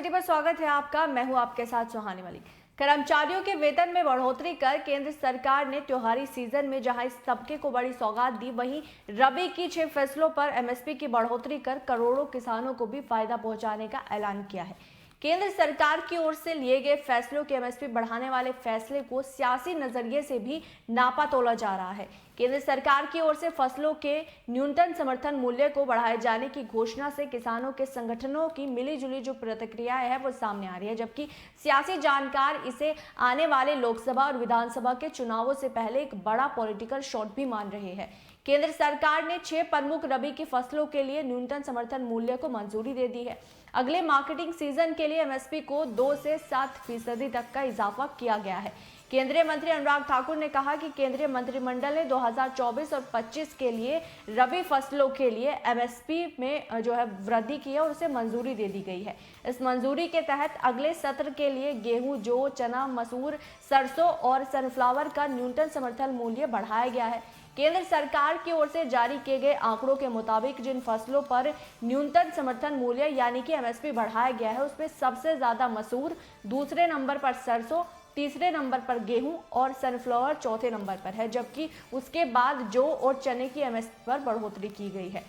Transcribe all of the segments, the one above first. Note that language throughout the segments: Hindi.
सिटी पर स्वागत है आपका। मैं हूं आपके साथ सुहानी मलिक। कर्मचारियों के वेतन में बढ़ोतरी कर केंद्र सरकार ने त्योहारी सीजन में जहां इस तबके को बड़ी सौगात दी, वहीं रबी की 6 फसलों पर एमएसपी की बढ़ोतरी कर करोड़ों किसानों को भी फायदा पहुंचाने का ऐलान किया है। केंद्र सरकार की ओर से लिए गए फैसलों के एमएसपी बढ़ाने वाले फैसले को सियासी नजरिए से भी नापा तोला जा रहा है। केंद्र सरकार की ओर से फसलों के न्यूनतम समर्थन मूल्य को बढ़ाए जाने की घोषणा से किसानों के संगठनों की मिलीजुली जो प्रतिक्रियाएं है वो सामने आ रही है, जबकि सियासी जानकार इसे आने वाले लोकसभा और विधानसभा के चुनावों से पहले एक बड़ा पॉलिटिकल शॉट भी मान रहे हैं। केंद्र सरकार ने 6 प्रमुख रबी की फसलों के लिए न्यूनतम समर्थन मूल्य को मंजूरी दे दी है। अगले मार्केटिंग सीजन के लिए एमएसपी को 2 से 7% तक का इजाफा किया गया है। केंद्रीय मंत्री अनुराग ठाकुर ने कहा कि केंद्रीय मंत्रिमंडल ने 2024 और 25 के लिए रबी फसलों के लिए एमएसपी में जो है वृद्धि की है और उसे मंजूरी दे दी गई है। इस मंजूरी के तहत अगले सत्र के लिए गेहूं, जौ, चना, मसूर, सरसों और सनफ्लावर का न्यूनतम समर्थन मूल्य बढ़ाया गया है। केंद्र सरकार की ओर से जारी किए गए आंकड़ों के मुताबिक जिन फसलों पर न्यूनतम समर्थन मूल्य यानी कि एमएसपी बढ़ाया गया है, उसमें सबसे ज्यादा मसूर, दूसरे नंबर पर सरसों, तीसरे नंबर पर गेहूं और सनफ्लावर चौथे नंबर पर है, जबकि उसके बाद जौ और चने की एमएसपी पर बढ़ोतरी की गई है।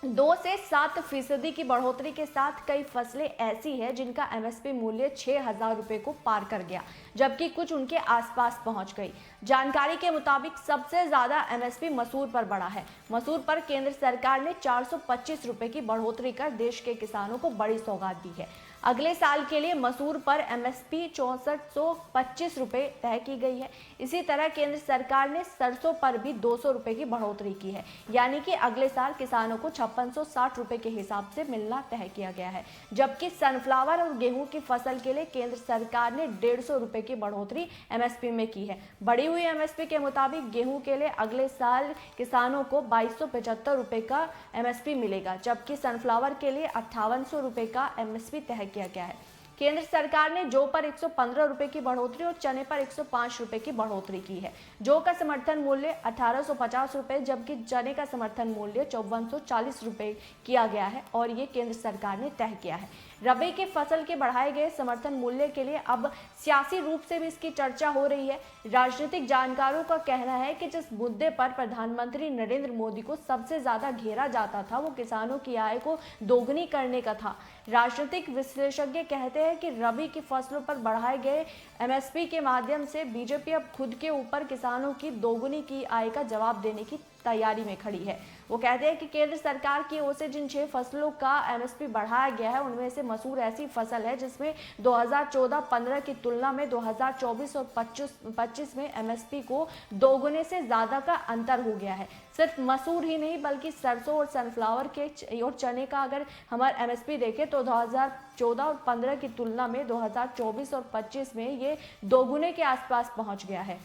2 से 7% की बढ़ोतरी के साथ कई फसलें ऐसी हैं जिनका एमएसपी मूल्य 6,000 रुपए को पार कर गया, जबकि कुछ उनके आसपास पहुंच गई। जानकारी के मुताबिक सबसे ज्यादा एमएसपी मसूर पर बढ़ा है। मसूर पर केंद्र सरकार ने 425 रुपए की बढ़ोतरी कर देश के किसानों को बड़ी सौगात दी है। अगले साल के लिए मसूर पर एमएसपी 6425 रुपए तय की गई है। इसी तरह केंद्र सरकार ने सरसों पर भी 200 रुपए की बढ़ोतरी की है, यानी कि अगले साल किसानों को 5660 रुपए के हिसाब से मिलना तय किया गया है। जबकि सनफ्लावर और गेहूं की फसल के लिए केंद्र सरकार ने 150 रुपए की बढ़ोतरी एमएसपी में की है। बढ़ी हुई एमएसपी के मुताबिक गेहूं के लिए अगले साल किसानों को 2275 रुपए का एमएसपी मिलेगा, जबकि सनफ्लावर के लिए 5800 रुपए का एमएसपी तय किया गया है। केंद्र सरकार ने जौ पर 115 रुपए की बढ़ोतरी और चने पर 105 रुपए की बढ़ोतरी की है। जौ का समर्थन मूल्य 1850 रुपए, जबकि चने का समर्थन मूल्य 5440 रुपए किया गया है और ये केंद्र सरकार ने तय किया है। रबी की फसल के बढ़ाए गए समर्थन मूल्य के लिए अब सियासी रूप से भी इसकी चर्चा हो रही है। राजनीतिक जानकारों का कहना है कि जिस मुद्दे पर प्रधानमंत्री नरेंद्र मोदी को सबसे ज्यादा घेरा जाता था वो किसानों की आय को दोगुनी करने का था। राजनीतिक विश्लेषज्ञ कहते हैं कि रबी की फसलों पर बढ़ाए गए एमएसपी के माध्यम से बीजेपी अब खुद के ऊपर किसानों की दोगुनी की आय का जवाब देने की तैयारी में खड़ी है। वो कहते हैं कि केंद्र सरकार की ओर से जिन 6 फसलों का एमएसपी बढ़ाया गया है उनमें से मसूर ऐसी फसल है जिसमें 2014-15 की तुलना में 2024 और 25 में एमएसपी को दोगुने से ज्यादा का अंतर हो गया है। सिर्फ मसूर ही नहीं बल्कि सरसों और सनफ्लावर के और चने का अगर हमारा एमएसपी देखें तो 2014 और 15 की तुलना में 2024 और 25 में ये दोगुने के आसपास पहुंच गया है।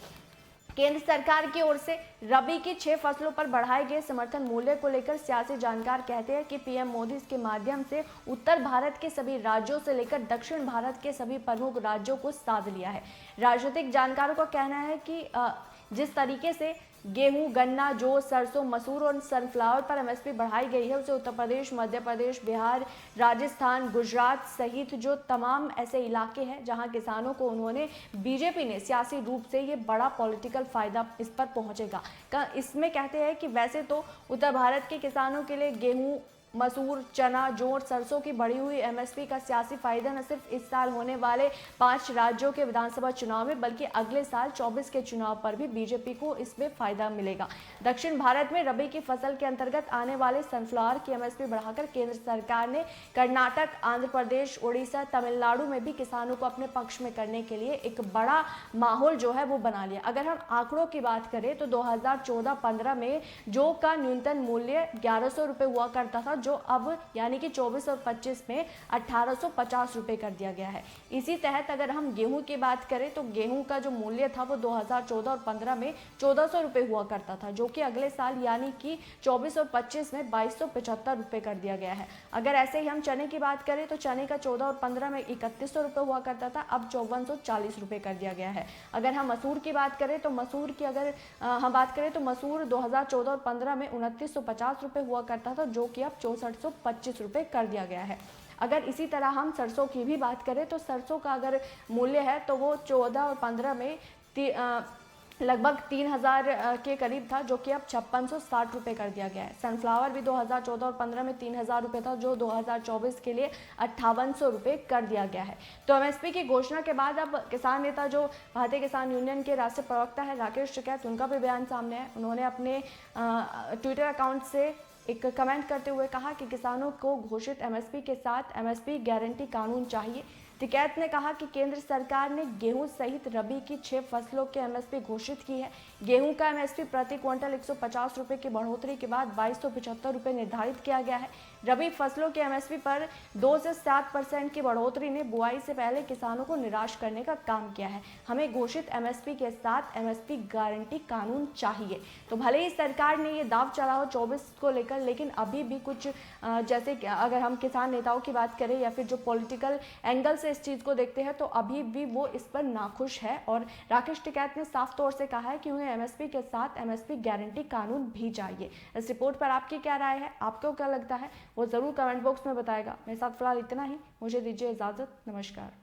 केंद्र सरकार की ओर से रबी की 6 फसलों पर बढ़ाए गए समर्थन मूल्य को लेकर सियासी जानकार कहते हैं कि पीएम मोदी इसके माध्यम से उत्तर भारत के सभी राज्यों से लेकर दक्षिण भारत के सभी प्रमुख राज्यों को साध लिया है। राजनीतिक जानकारों का कहना है कि जिस तरीके से गेहूं, गन्ना, जौ, सरसों, मसूर और सनफ्लावर पर एमएसपी बढ़ाई गई है उसे उत्तर प्रदेश, मध्य प्रदेश, बिहार, राजस्थान, गुजरात सहित जो तमाम ऐसे इलाके हैं जहां किसानों को उन्होंने बीजेपी ने सियासी रूप से ये बड़ा पॉलिटिकल फायदा इस पर पहुंचेगा। इसमें कहते हैं कि वैसे तो उत्तर भारत के किसानों के लिए गेहूं, मसूर, चना, जौ और सरसों की बढ़ी हुई एमएसपी का सियासी फायदा न सिर्फ इस साल होने वाले 5 राज्यों के विधानसभा चुनाव में बल्कि अगले साल 24 के चुनाव पर भी बीजेपी को इसमें फायदा मिलेगा। दक्षिण भारत में रबी की फसल के अंतर्गत आने वाले सनफ्लावर की एमएसपी बढ़ाकर केंद्र सरकार ने कर्नाटक, आंध्र प्रदेश, उड़ीसा, तमिलनाडु में भी किसानों को अपने पक्ष में करने के लिए एक बड़ा माहौल जो है वो बना लिया। अगर हम आंकड़ों की बात करें तो 2014-15 में जौ का न्यूनतम मूल्य 1100 रुपए हुआ करता था, जो अब यानी कि 24 और 25 में 1850 रुपए कर दिया गया है। इसी तहत अगर हम गेहूं की बात करें तो गेहूं का जो मूल्य था वो 2014 और 15 में 1400 रुपए हुआ करता था, जो कि अगले साल यानी कि 24 और 25 में 2275 रुपए कर दिया गया है। अगर ऐसे ही हम चने की बात करें तो चने का 14 और 15 में 3100 रुपए हुआ करता था, अब 5440 रुपए कर दिया गया है। अगर हम मसूर की बात करें तो मसूर की अगर हम बात करें तो मसूर 2014 और 15 में 2950 रुपए हुआ करता था, जो कि अब 6425 रुपए कर दिया गया है। अगर इसी तरह हम सरसों की भी बात करें तो सरसों का अगर मूल्य है तो वो 14 और 15 में लगभग 3000 के करीब था, जो कि अब 5660 रुपये कर दिया गया है। सनफ्लावर भी 2014 और 15 में 3000 रुपये था, जो 2024 के लिए 5800 रुपये कर दिया गया है। तो एमएसपी की घोषणा के बाद अब किसान नेता जो भारतीय किसान यूनियन के राष्ट्रीय प्रवक्ता है राकेश टिकैत, उनका भी बयान सामने है। उन्होंने अपने ट्विटर अकाउंट से एक कमेंट करते हुए कहा कि किसानों को घोषित एमएसपी के साथ एमएसपी गारंटी कानून चाहिए। टिकैत ने कहा कि केंद्र सरकार ने गेहूं सहित रबी की 6 फसलों के एमएसपी घोषित की है। गेहूं का एमएसपी प्रति क्विंटल 150 रुपये की बढ़ोतरी के बाद 2275 रुपये निर्धारित किया गया है। रबी फसलों के एमएसपी पर 2 से 7% की बढ़ोतरी ने बुआई से पहले किसानों को निराश करने का काम किया है। हमें घोषित एमएसपी के साथ एमएसपी गारंटी कानून चाहिए। तो भले ही सरकार ने ये दाव चढ़ा हो 24 को लेकर, लेकिन अभी भी कुछ जैसे अगर हम किसान नेताओं की बात करें या फिर जो पॉलिटिकल एंगल से इस चीज़ को देखते हैं, तो अभी भी वो इस पर नाखुश है। और राकेश टिकैत ने साफ तौर से कहा है कि उन्हें एमएसपी के साथ एमएसपी गारंटी कानून भी चाहिए। इस रिपोर्ट पर आपकी क्या राय है, आपको क्या लगता है, वो ज़रूर कमेंट बॉक्स में बताएगा। मेरे साथ फिलहाल इतना ही, मुझे दीजिए इजाज़त, नमस्कार।